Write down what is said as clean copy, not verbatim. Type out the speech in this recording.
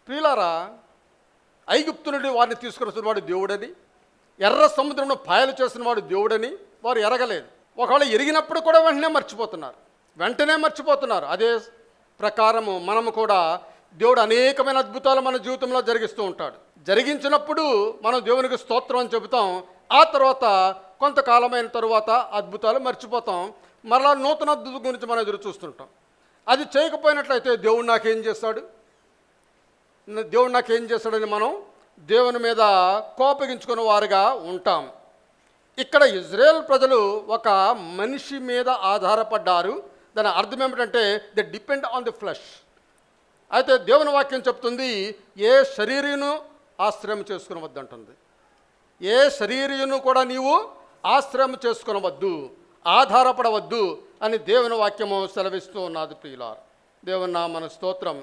ప్రియులారా, ఐగుప్తు నుండి వారిని తీసుకుని వచ్చిన వాడు దేవుడని, ఎర్ర సముద్రంలో పాయలు చేసిన వాడు దేవుడని వారు ఎరగలేదు. ఒకవేళ ఎరిగినప్పుడు కూడా వెంటనే మర్చిపోతున్నారు. అదే ప్రకారము మనము కూడా దేవుడు అనేకమైన అద్భుతాలు మన జీవితంలో జరిగిస్తూ ఉంటాడు. జరిగించినప్పుడు మనం దేవునికి స్తోత్రం అని చెబుతాం. ఆ తర్వాత కొంతకాలమైన తరువాత అద్భుతాలు మర్చిపోతాం. మరలా నూతన అద్భుతం గురించి మనం ఎదురు చూస్తుంటాం. అది చేయకపోయినట్లయితే దేవుడు నాకేం చేస్తాడని మనం దేవుని మీద కోపగించుకున్న వారుగా ఉంటాం. ఇక్కడ ఇజ్రాయేల్ ప్రజలు ఒక మనిషి మీద ఆధారపడ్డారు. దాని అర్థం ఏమిటంటే they depend on the flesh. అయితే దేవుని వాక్యం చెప్తుంది, ఏ శరీరును ఆశ్రయం చేసుకునవద్దు అంటుంది. ఏ శరీరును కూడా నీవు ఆశ్రయం చేసుకునవద్దు, ఆధారపడవద్దు అని దేవుని వాక్యము సెలవిస్తూ ఉన్నది. ప్రియులారా, దేవుని నామమున స్తోత్రం.